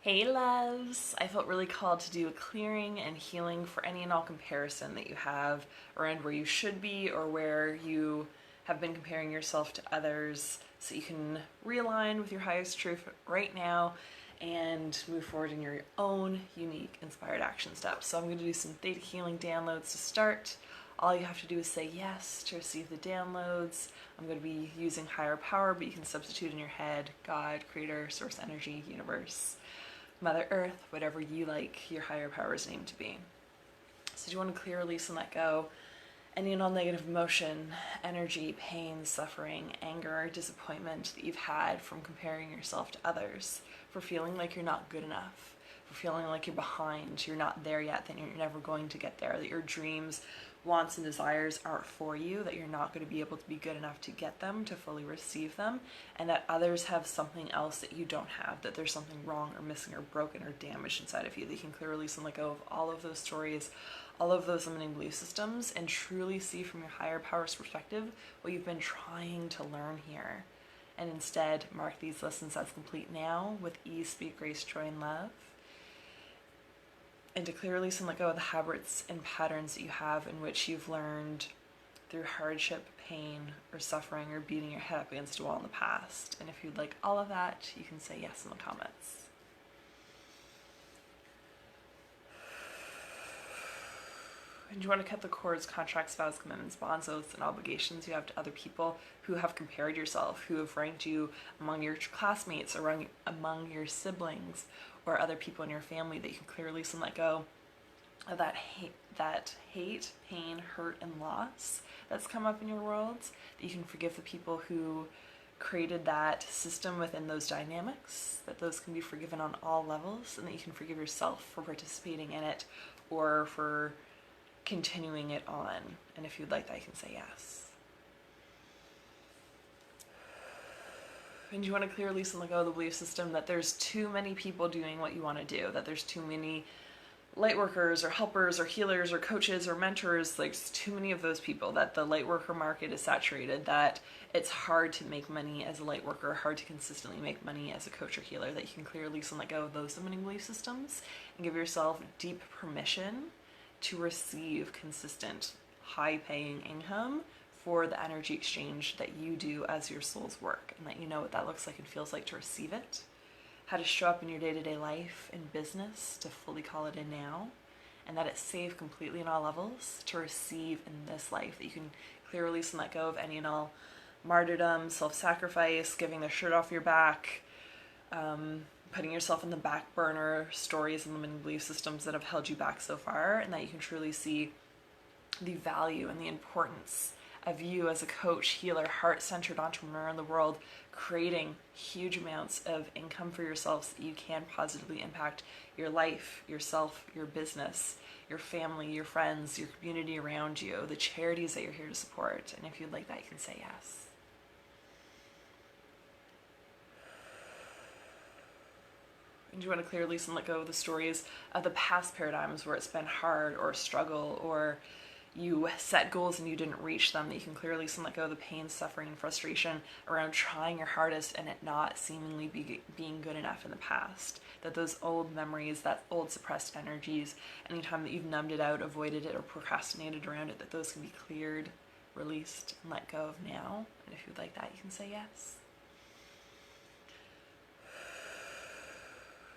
Hey loves! I felt really called to do a clearing and healing for any and all comparison that you have around where you should be or where you have been comparing yourself to others so you can realign with your highest truth right now and move forward in your own unique inspired action steps. So I'm going to do some theta healing downloads to start. All you have to do is say yes to receive the downloads. I'm going to be using higher power, but you can substitute in your head God, creator, source energy, universe, Mother Earth, whatever you like your higher power's name to be. So do you want to clear, release, and let go any and all negative emotion, energy, pain, suffering, anger, disappointment that you've had from comparing yourself to others, for feeling like you're not good enough, for feeling like you're behind, you're not there yet, that you're never going to get there, that your dreams, wants, and desires aren't for you, that you're not going to be able to be good enough to get them, to fully receive them, and that others have something else that you don't have, that there's something wrong or missing or broken or damaged inside of you, that you can clearly release and let go of all of those stories, all of those limiting belief systems, and truly see from your higher power's perspective what you've been trying to learn here. And instead, mark these lessons as complete now with ease, speed, grace, joy, and love. And to clear, release, and let go of the habits and patterns that you have in which you've learned through hardship, pain, or suffering, or beating your head up against a wall in the past. And if you'd like all of that, you can say yes in the comments. And you want to cut the cords, contracts, vows, commitments, bonds, oaths, and obligations you have to other people who have compared yourself, who have ranked you among your classmates or among your siblings or other people in your family, that you can clearly release and let go of that hate, pain, hurt, and loss that's come up in your world, that you can forgive the people who created that system within those dynamics, that those can be forgiven on all levels, and that you can forgive yourself for participating in it or for continuing it on. And if you'd like that, you can say yes. And you want to clear, release, and let go of the belief system that there's too many people doing what you want to do, that there's too many light workers or helpers or healers or coaches or mentors, like too many of those people, that the light worker market is saturated, that it's hard to make money as a light worker, hard to consistently make money as a coach or healer, that you can clear, release, and let go of those limiting belief systems and give yourself deep permission to receive consistent, high-paying income for the energy exchange that you do as your soul's work, and that you know what that looks like and feels like to receive it, how to show up in your day-to-day life and business to fully call it in now, and that it's safe completely in all levels to receive in this life, that you can clear, release, and let go of any and all martyrdom, self-sacrifice, giving the shirt off your back, putting yourself in the back burner, stories and limiting belief systems that have held you back so far, and that you can truly see the value and the importance of you as a coach, healer, heart-centered entrepreneur in the world, creating huge amounts of income for yourself so that you can positively impact your life, yourself, your business, your family, your friends, your community around you, the charities that you're here to support. And if you'd like that, you can say yes. And you want to clear, release, and let go of the stories of the past paradigms where it's been hard or a struggle, or you set goals and you didn't reach them, that you can clear, release, and let go of the pain, suffering, and frustration around trying your hardest and it not seemingly being good enough in the past. That those old memories, that old suppressed energies, anytime that you've numbed it out, avoided it, or procrastinated around it, that those can be cleared, released, and let go of now. And if you'd like that, you can say yes.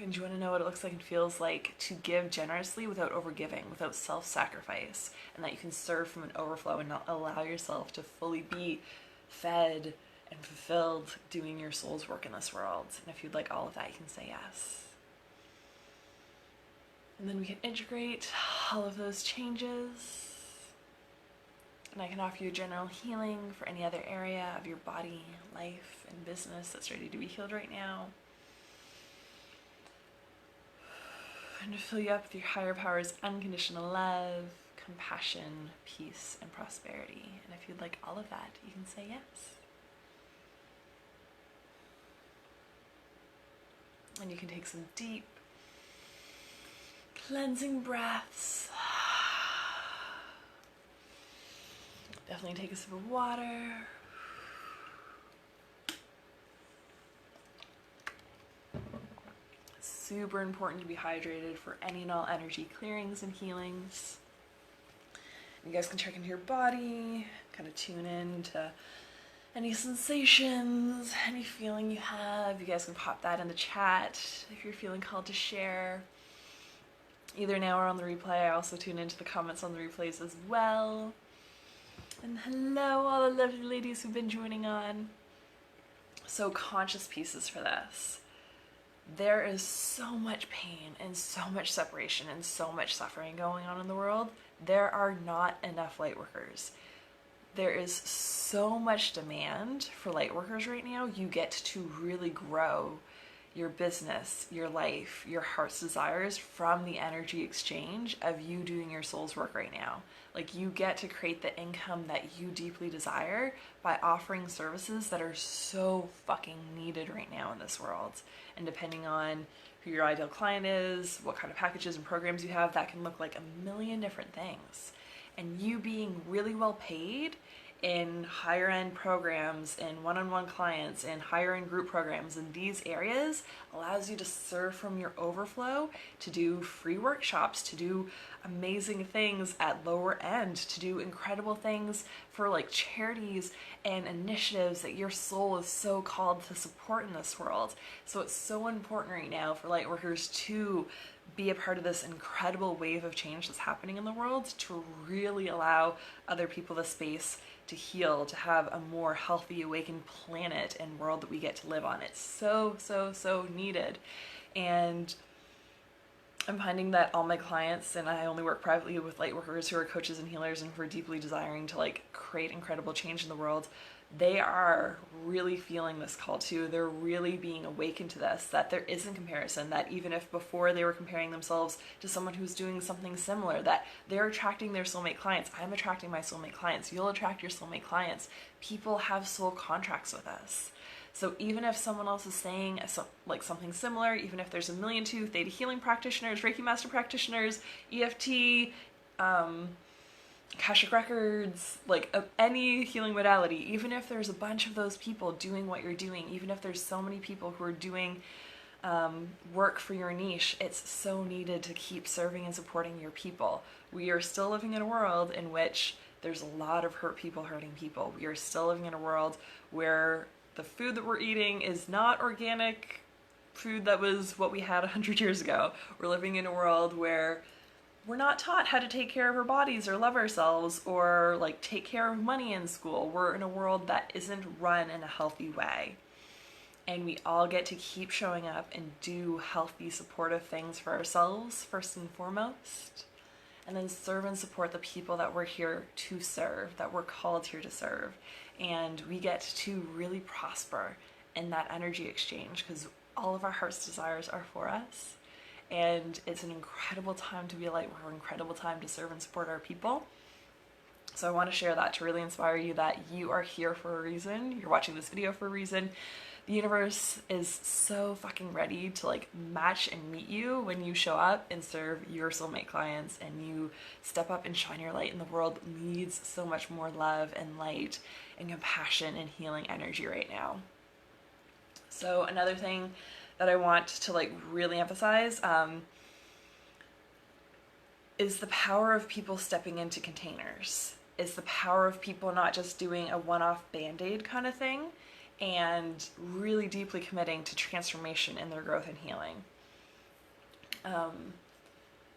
And you want to know what it looks like and feels like to give generously without overgiving, without self-sacrifice, and that you can serve from an overflow and not allow yourself to fully be fed and fulfilled doing your soul's work in this world. And if you'd like all of that, you can say yes. And then we can integrate all of those changes. And I can offer you general healing for any other area of your body, life, and business that's ready to be healed right now. And to fill you up with your higher power's unconditional love, compassion, peace, and prosperity. And if you'd like all of that, you can say yes. And you can take some deep, cleansing breaths. Definitely take a sip of water. super important to be hydrated for any and all energy clearings and healings. You guys can check into your body, kind of tune in to any sensations, any feeling you have. You guys can pop that in the chat if you're feeling called to share. Either now or on the replay. I also tune into the comments on the replays as well. And hello, all the lovely ladies who've been joining on. So, conscious pieces for this. There is so much pain and so much separation and so much suffering going on in the world. There are not enough light workers. There is so much demand for light workers right now. You get to really grow your business, your life, your heart's desires from the energy exchange of you doing your soul's work right now. Like, you get to create the income that you deeply desire by offering services that are so fucking needed right now in this world. And depending on who your ideal client is, what kind of packages and programs you have, that can look like a million different things. And you being really well paid in higher end programs, in one-on-one clients, in higher end group programs in these areas allows you to serve from your overflow, to do free workshops, to do amazing things at lower end, to do incredible things for like charities and initiatives that your soul is so called to support in this world. So it's so important right now for light workers to be a part of this incredible wave of change that's happening in the world, to really allow other people the space to heal, to have a more healthy, awakened planet and world that we get to live on. It's so, so, so needed. And I'm finding that all my clients, and I only work privately with light workers who are coaches and healers and who are deeply desiring to like create incredible change in the world, they are really feeling this call too. They're really being awakened to this, that there isn't comparison, that even if before they were comparing themselves to someone who's doing something similar, that they're attracting their soulmate clients. I'm attracting my soulmate clients. You'll attract your soulmate clients. People have soul contracts with us. So even if someone else is saying like something similar, even if there's a million Theta healing practitioners, Reiki master practitioners, EFT, Akashic Records, like any healing modality, even if there's a bunch of those people doing what you're doing, even if there's so many people who are doing work for your niche, it's so needed to keep serving and supporting your people. We are still living in a world in which there's a lot of hurt people hurting people. We are still living in a world where the food that we're eating is not organic food that was what we had 100 years ago. We're living in a world where we're not taught how to take care of our bodies or love ourselves or like take care of money in school. We're in a world that isn't run in a healthy way. And we all get to keep showing up and do healthy, supportive things for ourselves, first and foremost, and then serve and support the people that we're here to serve, that we're called here to serve. And we get to really prosper in that energy exchange because all of our heart's desires are for us. And it's an incredible time to be a light worker, an incredible time to serve and support our people. So I want to share that to really inspire you that you are here for a reason. You're watching this video for a reason. The universe is so fucking ready to like match and meet you when you show up and serve your soulmate clients and you step up and shine your light. And the world needs so much more love and light and compassion and healing energy right now. So another thing that I want to like really emphasize is the power of people stepping into containers, is the power of people not just doing a one-off band-aid kind of thing and really deeply committing to transformation in their growth and healing.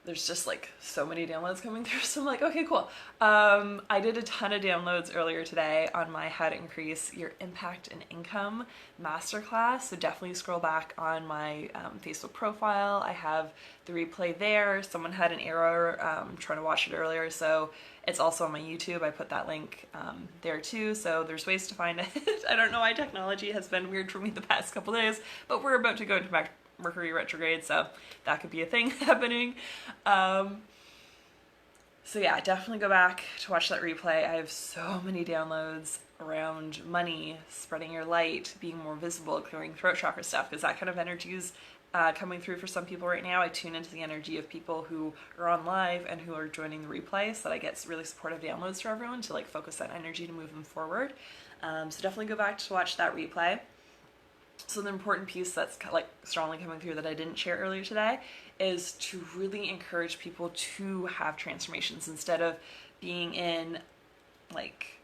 There's just like so many downloads coming through, so I'm like, okay, cool. I did a ton of downloads earlier today on my How to Increase Your Impact and Income masterclass, so definitely scroll back on my Facebook profile. I have the replay there. Someone had an error trying to watch it earlier, so it's also on my YouTube. I put that link there too, so there's ways to find it. I don't know why technology has been weird for me the past couple days, but we're about to go into Mercury retrograde, so that could be a thing happening. So yeah, definitely go back to watch that replay. I have so many downloads around money, spreading your light, being more visible, clearing throat chakra stuff, because that kind of energy is coming through for some people right now. I tune into the energy of people who are on live and who are joining the replay so that I get really supportive downloads for everyone to like focus that energy to move them forward. So definitely go back to watch that replay. So the important piece that's like strongly coming through that I didn't share earlier today is to really encourage people to have transformations instead of being in like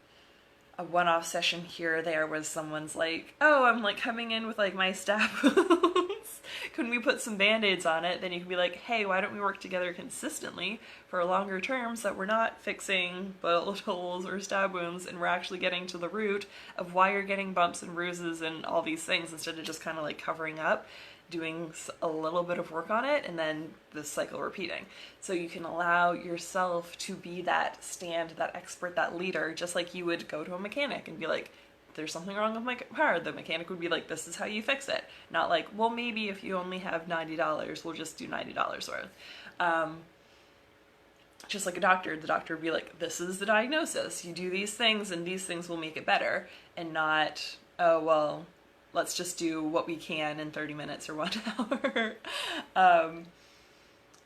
a one-off session here or there where someone's like, oh, I'm like coming in with like my stab wounds. Can we put some band-aids on it? Then you can be like, hey, why don't we work together consistently for a longer term so that we're not fixing bullet holes or stab wounds and we're actually getting to the root of why you're getting bumps and bruises and all these things instead of just kind of like covering up, doing a little bit of work on it and then the cycle repeating. So you can allow yourself to be that stand, that expert, that leader, just like you would go to a mechanic and be like, there's something wrong with my car. The mechanic would be like, this is how you fix it. Not like, well, maybe if you only have $90, we'll just do $90 worth. Just like a doctor, the doctor would be like, this is the diagnosis. You do these things and these things will make it better. And not, oh, well, let's just do what we can in 30 minutes or 1 hour.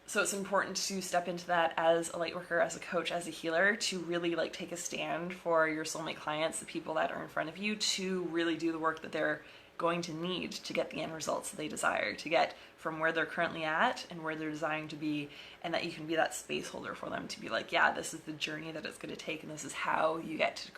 So it's important to step into that as a light worker, as a coach, as a healer, to really like take a stand for your soulmate clients, the people that are in front of you, to really do the work that they're going to need to get the end results that they desire, to get from where they're currently at and where they're desiring to be, and that you can be that space holder for them to be like, yeah, this is the journey that it's going to take and this is how you get to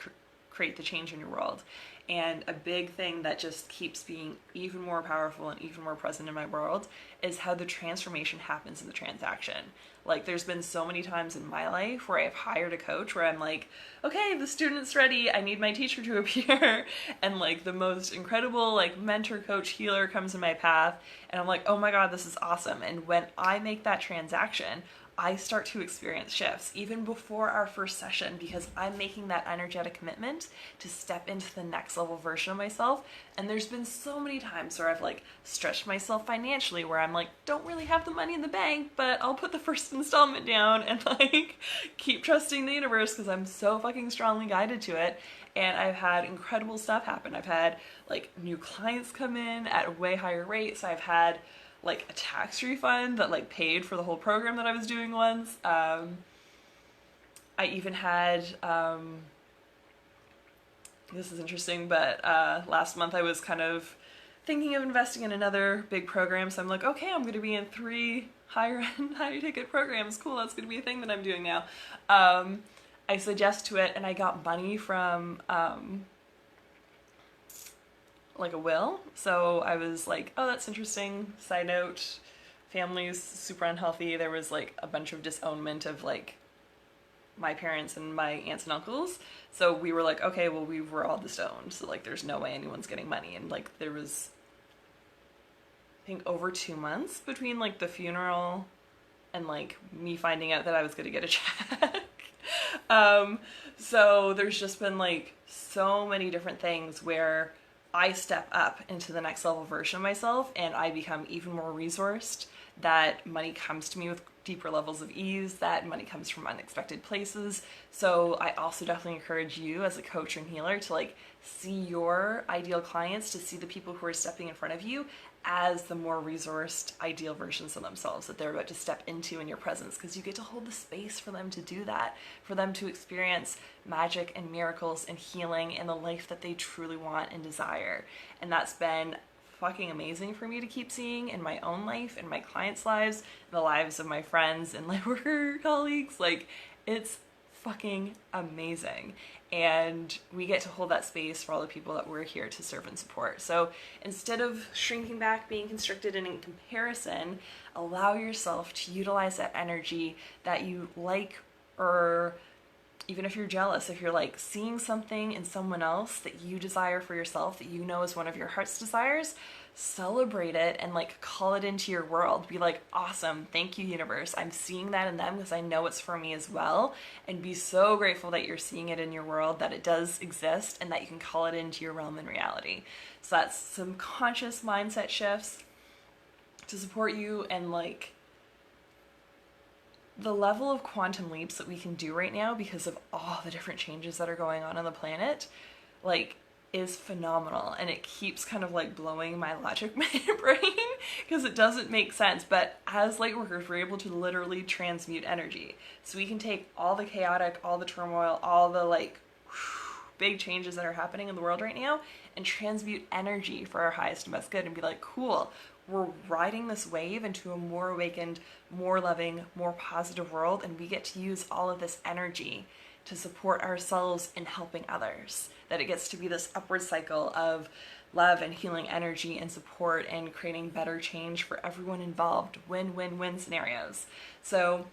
create the change in your world. And a big thing that just keeps being even more powerful and even more present in my world is how the transformation happens in the transaction. Like there's been so many times in my life where I've hired a coach where I'm like, okay, the student's ready, I need my teacher to appear. And like the most incredible like mentor, coach, healer comes in my path and I'm like, oh my God, this is awesome. And when I make that transaction, I start to experience shifts even before our first session because I'm making that energetic commitment to step into the next level version of myself. And there's been so many times where I've like stretched myself financially where I'm like, don't really have the money in the bank, but I'll put the first installment down and like keep trusting the universe because I'm so fucking strongly guided to it. And I've had incredible stuff happen. I've had like new clients come in at a way higher rates. I've had like a tax refund that like paid for the whole program that I was doing once. I even had, this is interesting, but last month I was kind of thinking of investing in another big program. So I'm like, okay, I'm going to be in 3 higher end, higher ticket programs. Cool, that's going to be a thing that I'm doing now. I said yes to it and I got money from like a will. So I was like, oh, that's interesting. Side note, family's super unhealthy. There was like a bunch of disownment of like my parents and my aunts and uncles. So we were like, okay, well, we were all disowned. So like, there's no way anyone's getting money. And like, there was, I think over 2 months between like the funeral and like me finding out that I was going to get a check. So there's just been like so many different things where I step up into the next level version of myself and I become even more resourced, that money comes to me with deeper levels of ease, that money comes from unexpected places. So I also definitely encourage you as a coach and healer to like see your ideal clients, to see the people who are stepping in front of you as the more resourced ideal versions of themselves that they're about to step into in your presence, because you get to hold the space for them to do that, for them to experience magic and miracles and healing and the life that they truly want and desire. And that's been fucking amazing for me to keep seeing in my own life, in my clients' lives, in the lives of my friends and lightworker colleagues. Like, it's fucking amazing. And we get to hold that space for all the people that we're here to serve and support. So instead of shrinking back, being constricted and in comparison, allow yourself to utilize that energy that you like, or even if you're jealous, if you're like seeing something in someone else that you desire for yourself, that you know is one of your heart's desires, celebrate it and like call it into your world. Be like, awesome, thank you, universe. I'm seeing that in them because I know it's for me as well. And be so grateful that you're seeing it in your world, that it does exist and that you can call it into your realm and reality. So that's some conscious mindset shifts to support you, and like the level of quantum leaps that we can do right now because of all the different changes that are going on the planet, like, is phenomenal. And it keeps kind of like blowing my logic brain because it doesn't make sense. But as light workers, we're able to literally transmute energy. So we can take all the chaotic, all the turmoil, all the like big changes that are happening in the world right now and transmute energy for our highest and best good and be like, cool, we're riding this wave into a more awakened, more loving, more positive world, and we get to use all of this energy to support ourselves in helping others. That it gets to be this upward cycle of love and healing energy and support and creating better change for everyone involved. Win-win-win scenarios. So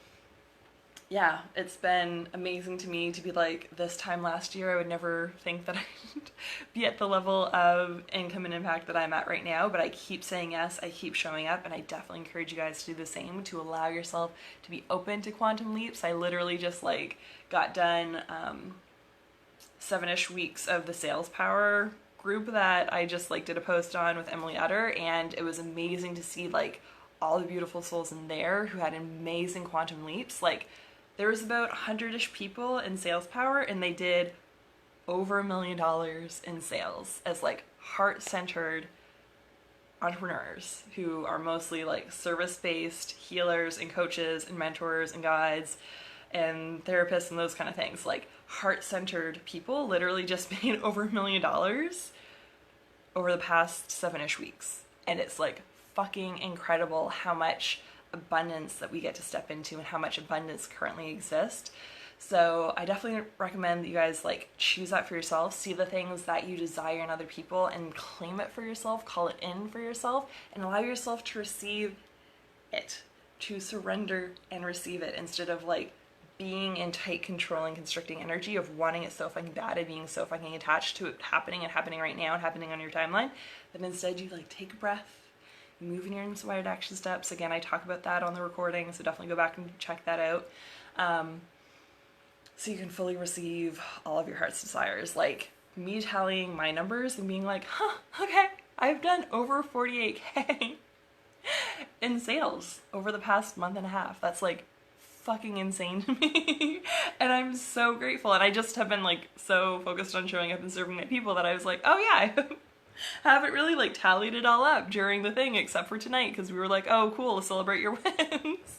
yeah, it's been amazing to me to be like, this time last year I would never think that I'd be at the level of income and impact that I'm at right now, but I keep saying yes, I keep showing up, and I definitely encourage you guys to do the same, to allow yourself to be open to quantum leaps. I literally just like got done 7-ish weeks of the Sales Power group that I just like did a post on with Emily Utter, and it was amazing to see like all the beautiful souls in there who had amazing quantum leaps. Like, there was about 100-ish people in Sales Power, and they did over $1 million in sales as like heart-centered entrepreneurs who are mostly like service-based healers and coaches and mentors and guides and therapists and those kind of things. Like, heart-centered people literally just made over $1 million over the past 7-ish weeks. And it's like fucking incredible how much abundance that we get to step into and how much abundance currently exists. So I definitely recommend that you guys like choose that for yourself, see the things that you desire in other people and claim it for yourself, call it in for yourself, and allow yourself to receive it, to surrender and receive it, instead of like being in tight, controlling, constricting energy of wanting it so fucking bad and being so fucking attached to it happening and happening right now and happening on your timeline. But instead you like take a breath, move in your inspired action steps. Again, I talk about that on the recording, so definitely go back and check that out. So you can fully receive all of your heart's desires. Like me tallying my numbers and being like, okay, I've done over 48K in sales over the past month and a half. That's like fucking insane to me. And I'm so grateful. And I just have been like so focused on showing up and serving my people that I was like, oh yeah, I haven't really like tallied it all up during the thing except for tonight, because we were like, oh cool, let's celebrate your wins.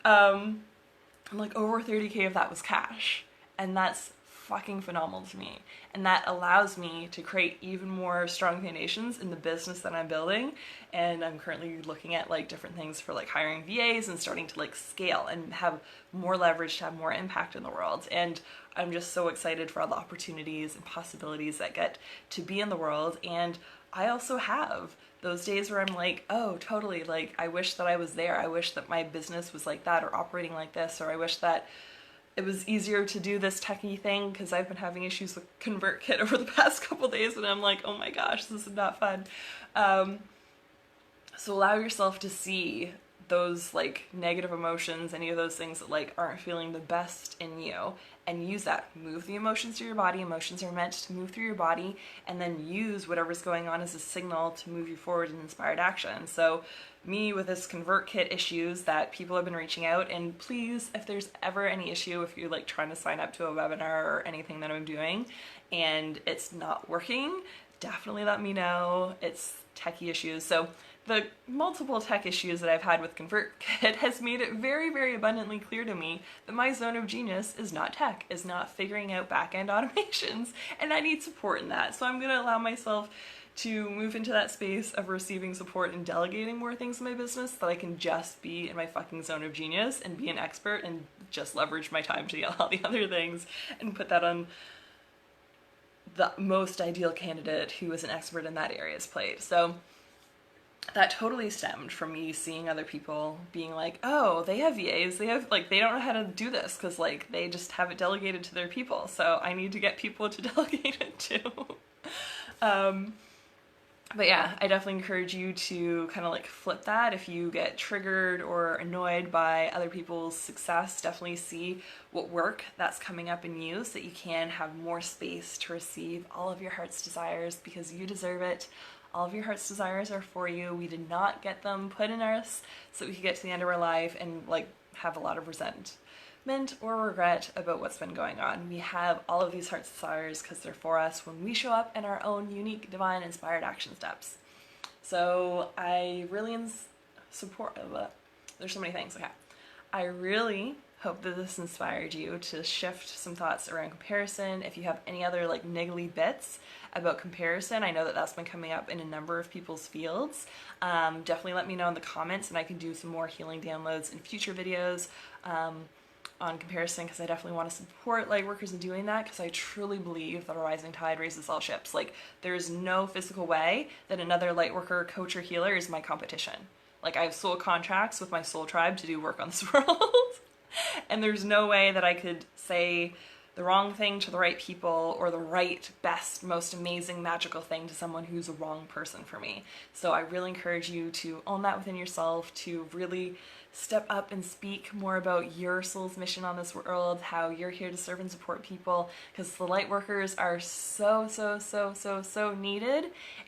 I'm like, over 30K of that was cash, and that's fucking phenomenal to me. And that allows me to create even more strong foundations in the business that I'm building. And I'm currently looking at like different things for like hiring VAs and starting to like scale and have more leverage to have more impact in the world. And I'm just so excited for all the opportunities and possibilities that get to be in the world. And I also have those days where I'm like, oh, totally, like, I wish that I was there. I wish that my business was like that or operating like this, or I wish that it was easier to do this techie thing, because I've been having issues with ConvertKit over the past couple days, and I'm like, oh my gosh, this is not fun. So allow yourself to see those like negative emotions, any of those things that like aren't feeling the best in you, and use that. Move the emotions through your body. Emotions are meant to move through your body, and then use whatever's going on as a signal to move you forward in inspired action. So me with this ConvertKit issues that people have been reaching out, and please, if there's ever any issue, if you're like trying to sign up to a webinar or anything that I'm doing and it's not working, definitely let me know. It's techie issues. So the multiple tech issues that I've had with ConvertKit has made it very, very abundantly clear to me that my zone of genius is not tech, is not figuring out back-end automations, and I need support in that. So I'm going to allow myself to move into that space of receiving support and delegating more things in my business, so that I can just be in my fucking zone of genius and be an expert and just leverage my time to get all the other things and put that on the most ideal candidate who is an expert in that area's plate. So that totally stemmed from me seeing other people being like, oh, they have VAs, they have like, they don't know how to do this because like they just have it delegated to their people, so I need to get people to delegate it to. But yeah, I definitely encourage you to kind of like flip that. If you get triggered or annoyed by other people's success, definitely see what work that's coming up in you, so that you can have more space to receive all of your heart's desires, because you deserve it. All of your heart's desires are for you. We did not get them put in us so that we could get to the end of our life and like have a lot of resentment or regret about what's been going on. We have all of these heart's desires because they're for us when we show up in our own unique, divine, inspired action steps. So I really support, there's so many things, okay. I really hope that this inspired you to shift some thoughts around comparison. If you have any other like niggly bits about comparison, I know that that's been coming up in a number of people's fields. Definitely let me know in the comments, and I can do some more healing downloads in future videos on comparison, because I definitely want to support light workers in doing that, because I truly believe that a rising tide raises all ships. Like, there's no physical way that another light worker, coach, or healer is my competition. Like, I have soul contracts with my soul tribe to do work on this world. And there's no way that I could say the wrong thing to the right people, or the right, best, most amazing, magical thing to someone who's a wrong person for me. So I really encourage you to own that within yourself, to really step up and speak more about your soul's mission on this world, how you're here to serve and support people, because the light workers are so, so, so, so, so needed,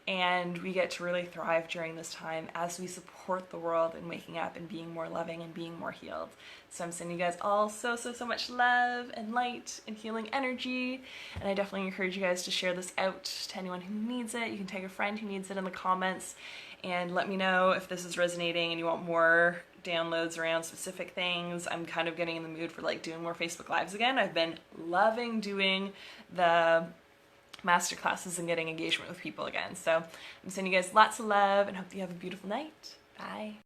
and we get to really thrive during this time as we support the world in waking up and being more loving and being more healed. So I'm sending you guys all so, so, so much love and light and healing energy, and I definitely encourage you guys to share this out to anyone who needs it. You can tag a friend who needs it in the comments, and let me know if this is resonating and you want more downloads around specific things. I'm kind of getting in the mood for like doing more Facebook Lives again. I've been loving doing the masterclasses and getting engagement with people again. So I'm sending you guys lots of love and hope you have a beautiful night. Bye.